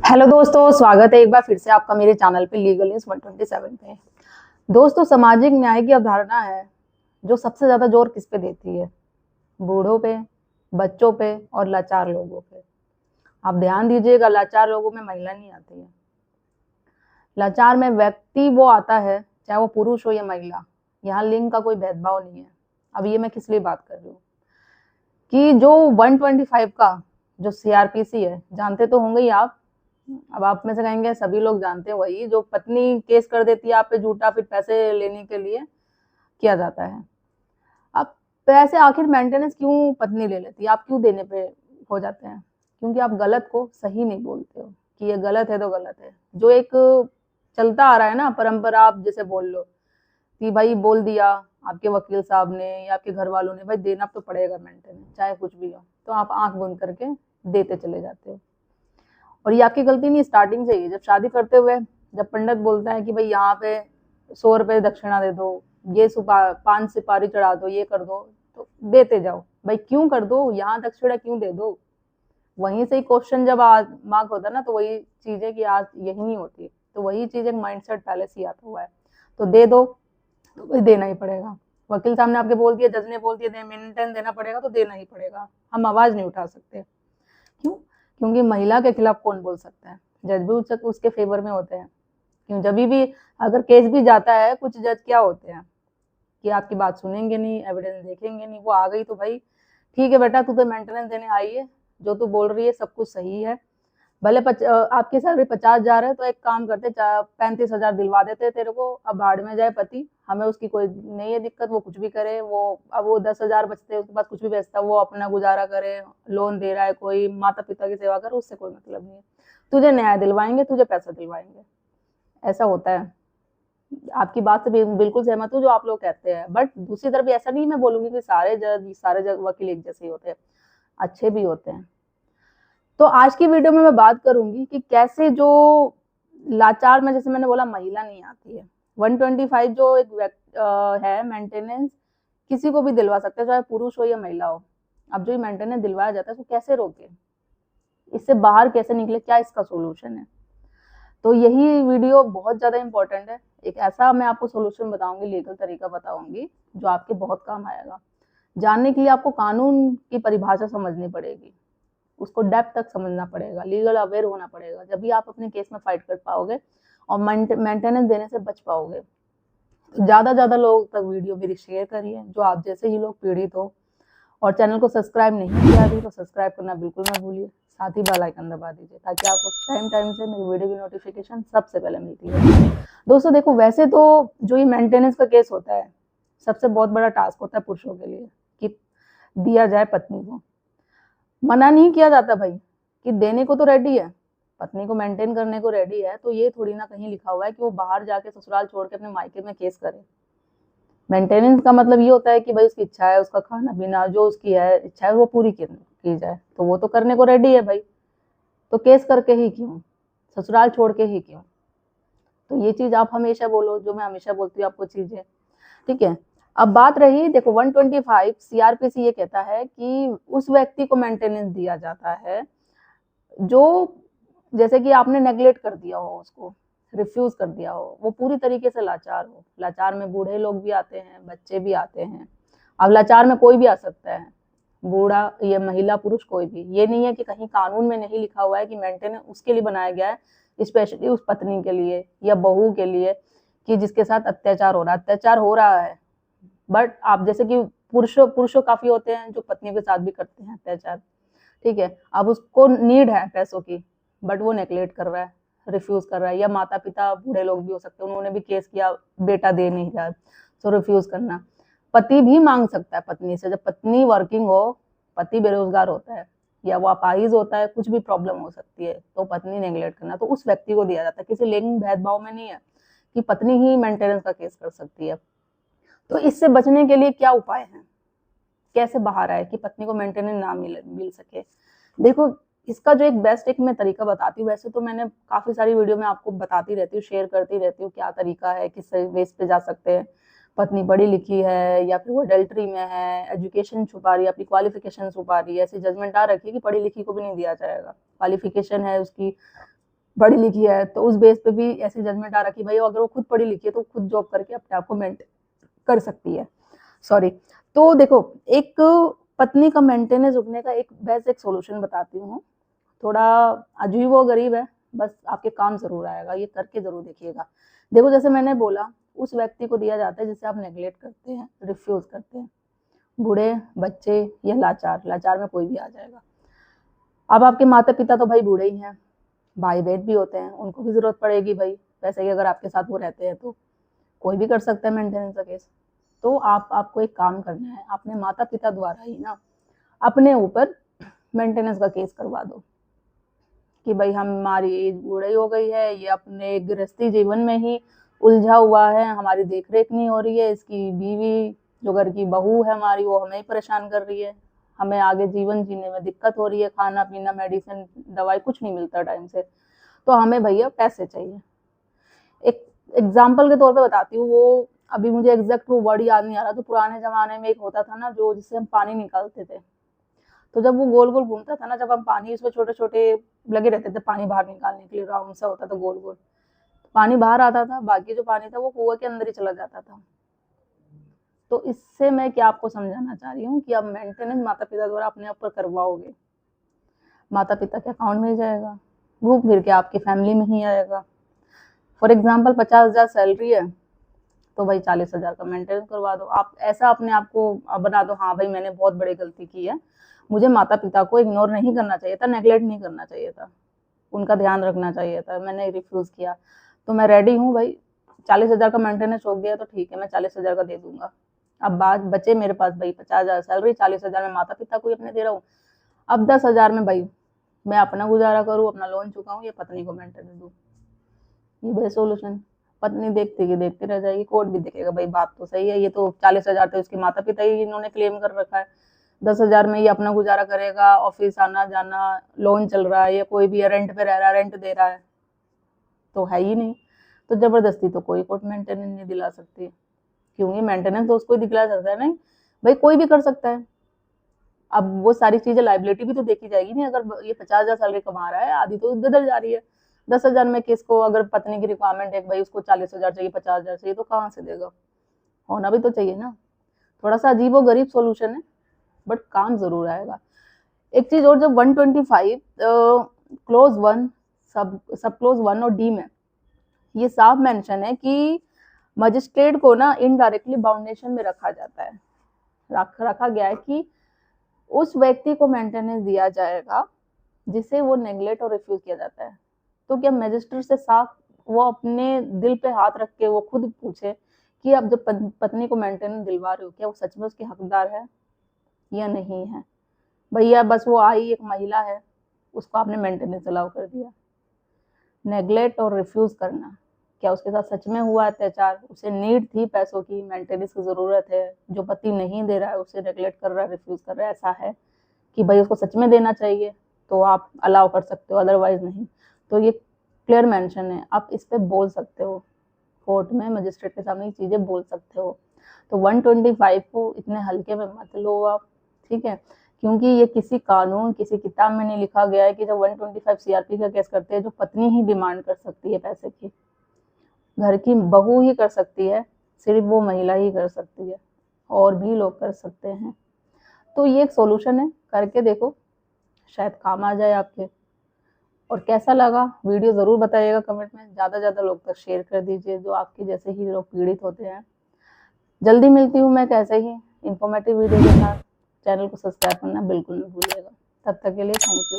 Hello दोस्तों, स्वागत है एक बार फिर से आपका मेरे चैनल पे लीगल न्यूज 127 पे। दोस्तों, सामाजिक न्याय की अवधारणा है जो सबसे ज्यादा जोर किस पे देती है? बूढ़ों पे, बच्चों पे और लाचार लोगों पे। आप ध्यान दीजिएगा, लाचार लोगों में महिला नहीं आती है। लाचार में व्यक्ति वो आता है, चाहे वो पुरुष हो या महिला। यहाँ लिंग का कोई भेदभाव नहीं है। अब ये मैं किस लिए बात कर रही हूँ कि जो 125 का जो सीआरपीसी है, जानते तो होंगे ही आप। अब आप में से कहेंगे सभी लोग जानते हैं, वही जो पत्नी केस कर देती है आप पे झूठा, फिर पैसे लेने के लिए किया जाता है। अब पैसे आखिर मेंटेनेंस क्यों पत्नी ले लेती है, आप क्यों देने पे हो जाते हैं? क्योंकि आप गलत को सही नहीं बोलते हो कि ये गलत है तो गलत है। जो एक चलता आ रहा है ना परंपरा, आप जैसे बोल लो कि भाई बोल दिया आपके वकील साहब ने या आपके घर वालों ने, भाई देना तो पड़ेगा मेंटेनेंस चाहे कुछ भी हो, तो आप आंख बंद करके देते चले जाते हो। और ये आपकी गलती नहीं, स्टार्टिंग से ही जब शादी करते हुए जब पंडित बोलता है कि भाई यहाँ पे 100 रुपए दक्षिणा दे दो, ये 5 सुपारी चढ़ा दो, ये कर दो, तो देते जाओ। भाई क्यों कर दो, यहाँ दक्षिणा क्यों दे दो? वहीं से ही क्वेश्चन जब मार्क होता है ना, तो वही चीज है कि आज यही नहीं होती। तो वही चीज एक माइंडसेट पहले से ही आता हुआ है। तो दे दो, तो भाई देना ही पड़ेगा। वकील साहब ने आपके बोल दिया, जज ने बोल दिया मेंटेन देना पड़ेगा, तो देना ही पड़ेगा। हम आवाज नहीं उठा सकते। क्यों? क्योंकि महिला के खिलाफ कौन बोल सकता है? जज भी उसके फेवर में होते हैं। क्यों? जब भी अगर केस भी जाता है, कुछ जज क्या होते हैं कि आपकी बात सुनेंगे नहीं, एविडेंस देखेंगे नहीं। वो आ गई तो भाई ठीक है बेटा, तू तो मेंटेनेंस देने आई है, जो तू बोल रही है सब कुछ सही है। भले आपकी सैलरी 50,000 है, तो एक काम करते 35,000 दिलवा देते तेरे को। अब भाड़ में जाए पति, हमें उसकी कोई नहीं है दिक्कत, वो कुछ भी करे। वो अब वो 10,000 बचते उसके पास, कुछ भी बेचता, वो अपना गुजारा करे। लोन दे रहा है कोई, माता पिता की सेवा करे, उससे कोई मतलब नहीं है। तुझे न्याय दिलवाएंगे, तुझे पैसा दिलवाएंगे। ऐसा होता है। आपकी बात से बिल्कुल सहमत हूँ जो आप लोग कहते हैं, बट दूसरी तरफ ऐसा नहीं मैं बोलूंगी कि सारे जज सारे वकील एक जैसे ही होते हैं, अच्छे भी होते हैं। तो आज की वीडियो में मैं बात करूंगी कि कैसे जो लाचार में, जैसे मैंने बोला महिला नहीं आती है, 125 जो एक है मेंटेनेंस, किसी को भी दिलवा सकते हैं, चाहे पुरुष हो या महिला हो। अब जो ये मेंटेनेंस दिलवाया जाता है उसको कैसे रोके, इससे बाहर कैसे निकले, क्या इसका सोल्यूशन है? तो यही वीडियो बहुत ज्यादा इंपॉर्टेंट है। एक ऐसा मैं आपको सोल्यूशन बताऊंगी, लीगल तरीका बताऊंगी जो आपके बहुत काम आएगा। जानने के लिए आपको कानून की परिभाषा समझनी पड़ेगी, उसको डेप्थ तक समझना पड़ेगा, लीगल अवेयर होना पड़ेगा। जब भी आप अपने केस में फाइट कर पाओगे और मेंटेनेंस देने से बच पाओगे। तो ज्यादा लोग तक वीडियो मेरी शेयर करिए, जो आप जैसे ही लोग पीड़ित हो। और चैनल को सब्सक्राइब नहीं किया अभी तो सब्सक्राइब करना बिल्कुल मत भूलिए। साथ ही बेल आइकन दबा दीजिए ताकि आपको टाइम से मेरी वीडियो की नोटिफिकेशन सबसे पहले मिलती है। दोस्तों देखो, वैसे तो जो ये मेंटेनेंस का केस होता है, सबसे बहुत बड़ा टास्क होता है पुरुषों के लिए कि दिया जाए पत्नी को। मना नहीं किया जाता भाई, कि देने को तो रेडी है, पत्नी को मेंटेन करने को रेडी है, तो ये थोड़ी ना कहीं लिखा हुआ है कि वो बाहर जाके ससुराल छोड़ के अपने मायके में केस करे। मेंटेनेंस का मतलब ये होता है कि भाई उसकी इच्छा है, उसका खाना पीना जो उसकी है इच्छा है वो पूरी की जाए, तो वो तो करने को रेडी है भाई। तो केस करके ही क्यों, ससुराल छोड़ के ही क्यों? तो ये चीज आप हमेशा बोलो, जो मैं हमेशा बोलती हूँ आपको चीजें। ठीक है। अब बात रही, देखो 125 सीआरपीसी ये कहता है कि उस व्यक्ति को मेंटेनेंस दिया जाता है जो, जैसे कि आपने नेग्लेक्ट कर दिया हो, उसको रिफ्यूज कर दिया हो, वो पूरी तरीके से लाचार हो। लाचार में बूढ़े लोग भी आते हैं, बच्चे भी आते हैं। अब लाचार में कोई भी आ सकता है, बूढ़ा या महिला पुरुष कोई भी। ये नहीं है कि कहीं कानून में नहीं लिखा हुआ है कि मेंटेनेंस उसके लिए बनाया गया है, स्पेशली उस पत्नी के लिए या बहू के लिए, कि जिसके साथ अत्याचार हो रहा है। बट आप जैसे कि पुरुषों काफी होते हैं जो पत्नियों के साथ भी करते हैं अत्याचार। ठीक है। अब उसको नीड है पैसों की, बट वो नेगलेक्ट कर रहा है, रिफ्यूज कर रहा है। या माता पिता बूढ़े लोग भी हो सकते हैं, उन्होंने भी केस किया, बेटा दे नहीं रहा, तो रिफ्यूज करना। पति भी मांग सकता है पत्नी से, जब पत्नी वर्किंग हो, पति बेरोजगार होता है या वो अपाहिज होता है, कुछ भी प्रॉब्लम हो सकती है, तो पत्नी नेगलेक्ट करना, तो उस व्यक्ति को दिया जाता है। किसी लिंग भेदभाव में नहीं है कि पत्नी ही मेंटेनेंस का केस कर सकती है। तो इससे बचने के लिए क्या उपाय है, कैसे बाहर आए कि पत्नी को मेंटेनेंस ना मिल सके? देखो, इसका जो एक बेस्ट एक मैं तरीका बताती हूँ। वैसे तो मैंने काफी सारी वीडियो में आपको बताती रहती हूँ, शेयर करती रहती हूँ क्या तरीका है, किस बेस पे जा सकते हैं। पत्नी पढ़ी लिखी है या फिर वो अडल्ट्री में है, एजुकेशन छुपा रही है, अपनी क्वालिफिकेशन छुपा रही है, ऐसी जजमेंट आ रखी है कि पढ़ी लिखी को भी नहीं दिया जाएगा, क्वालिफिकेशन है उसकी पढ़ी लिखी है, तो उस बेस पे भी ऐसी जजमेंट आ रहा कि भाई अगर वो खुद पढ़ी लिखी है तो खुद जॉब करके अपने आप को मेंटेन कर सकती है। सॉरी। तो देखो, एक पत्नी का मेंटेनेंस रुकने का एक बेस्ट एक सॉल्यूशन बताती हूँ। थोड़ा अजीब व गरीब है, बस आपके काम जरूर आएगा, ये करके जरूर देखिएगा। देखो, जैसे मैंने बोला, उस व्यक्ति को दिया जाता है जिसे आप नेग्लेक्ट करते हैं, रिफ्यूज करते हैं। बूढ़े, बच्चे या लाचार, लाचार में कोई भी आ जाएगा। अब आपके माता पिता तो भाई बूढ़े ही हैं, भाई बहन भी होते हैं, उनको भी जरूरत पड़ेगी भाई पैसे की। अगर आपके साथ वो रहते हैं तो कोई भी कर सकता है मेंटेनेंस का केस। तो आपको एक काम करना है, अपने माता पिता द्वारा ही ना अपने ऊपर मेंटेनेंस का केस करवा दो कि भाई हमारी एज बूढ़ी हो गई है, ये अपने गृहस्थी जीवन में ही उलझा हुआ है, हमारी देख रेख नहीं हो रही है, इसकी बीवी जो घर की बहू है हमारी, वो हमें ही परेशान कर रही है, हमें आगे जीवन जीने में दिक्कत हो रही है, खाना पीना मेडिसिन दवाई कुछ नहीं मिलता टाइम से, तो हमें भैया पैसे चाहिए। एक एग्जाम्पल के तौर पे बताती हूँ, वो अभी मुझे एग्जैक्ट वो वर्ड याद नहीं आ रहा, तो पुराने जमाने में एक होता था ना, जो जिससे हम पानी निकालते थे, तो जब वो गोल गोल घूमता था ना, जब हम पानी उसमें छोटे छोटे लगे रहते थे पानी बाहर निकालने के लिए, राउंड सा होता था गोल गोल, पानी बाहर आता था, बाकी जो पानी था वो कुआं के अंदर ही चला जाता था। तो इससे मैं क्या आपको समझाना चाह रही हूँ कि आप मेंटेनेंस माता पिता द्वारा अपने ऊपर करवाओगे, माता पिता के अकाउंट में ही जाएगा, घूम फिर के आपकी फैमिली में ही आएगा। फॉर एग्जाम्पल 50,000 सैलरी है, तो भाई 40,000 का मेंटेनेंस करवा दो। आप ऐसा अपने आप को बना दो, हाँ भाई मैंने बहुत बड़ी गलती की है, मुझे माता पिता को इग्नोर नहीं करना चाहिए था, नेग्लेक्ट नहीं करना चाहिए था, उनका ध्यान रखना चाहिए था, मैंने रिफ्यूज किया, तो मैं रेडी हूँ भाई, 40,000 का मेंटेनेंस हो गया तो ठीक है, मैं 40,000 का दे दूंगा। अब बात बचे मेरे पास भाई 50,000 सैलरी, 40,000 में माता पिता को ही अपने दे रहा हूँ, अब 10,000 में भाई मैं अपना गुजारा करूँ, अपना लोन चुकाऊँ या पत्नी को मेंटेनेंस दूँ, ये बेस्ट सोल्यूशन। पत्नी देखती की देखती रह जाएगी, कोर्ट भी देखेगा भाई बात तो सही है, ये तो 40,000 तो इसके माता पिता ही इन्होंने क्लेम कर रखा है, 10,000 में ये अपना गुजारा करेगा, ऑफिस आना जाना, लोन चल रहा है, या कोई भी रेंट पे रह रहा है, रेंट दे रहा है, तो है ही नहीं। तो जबरदस्ती तो कोई कोर्ट मेंटेनेंस नहीं दिला सकती, क्योंकि मेंटेनेंस तो उसको ही दिला सकता है, नहीं भाई कोई भी कर सकता है। अब वो सारी चीजें लाइबिलिटी भी तो देखी जाएगी नहीं, अगर ये 50,000 सैलरी कमा रहा है, आधी तो इधर जा रही है, 10,000 में किसको, अगर पत्नी की रिक्वायरमेंट है भाई उसको 40,000 चाहिए, 50,000 चाहिए, तो कहाँ से देगा, होना भी तो चाहिए ना। थोड़ा सा अजीब और गरीब सोल्यूशन है, बट काम जरूर आएगा। एक चीज और, जब 125 क्लोज 1 सब क्लोज 1 और डी में ये साफ मेंशन है कि मजिस्ट्रेट को ना इनडायरेक्टली बाउंडेशन में रखा जाता है, रखा गया है कि उस व्यक्ति को मेंटेनेंस दिया जाएगा जिसे वो नेग्लेक्ट और रिफ्यूज किया जाता है। तो क्या मजिस्ट्रेट से साफ वो अपने दिल पे हाथ रख के वो खुद पूछे कि आप जब पत्नी को मेंटेनेंस दिलवा रहे हो, क्या वो सच में उसकी हकदार है या नहीं है। भैया बस वो आई एक महिला है, उसको आपने मेंटेनेंस अलाउ कर दिया। नेग्लेक्ट और रिफ्यूज करना, क्या उसके साथ सच में हुआ अत्याचार, उसे नीड थी पैसों की, मेंटेनेंस की जरूरत है, जो पति नहीं दे रहा है उसे नेग्लेक्ट कर रहा है, रिफ्यूज कर रहा है, ऐसा है कि भाई उसको सच में देना चाहिए तो आप अलाउ कर सकते हो, अदरवाइज नहीं। तो ये क्लियर मेंशन है, आप इस पे बोल सकते हो, कोर्ट में मजिस्ट्रेट के सामने ये चीजें बोल सकते हो। तो 125 को इतने हल्के में मत लो आप, ठीक है, क्योंकि ये किसी कानून किसी किताब में नहीं लिखा गया है कि जब 125 सीआरपी का केस करते हैं जो पत्नी ही डिमांड कर सकती है पैसे की, घर की बहू ही कर सकती है, सिर्फ वो महिला ही कर सकती है, और भी लोग कर सकते हैं। तो ये एक सॉल्यूशन है, करके देखो, शायद काम आ जाए आपके। और कैसा लगा वीडियो जरूर बताइएगा कमेंट में, ज़्यादा ज़्यादा लोग तक शेयर कर दीजिए जो आपके जैसे ही लोग पीड़ित होते हैं। जल्दी मिलती हूँ मैं कैसे ही इंफॉर्मेटिव वीडियो के साथ, चैनल को सब्सक्राइब करना बिल्कुल नहीं भूलिएगा। तब तक के लिए थैंक यू।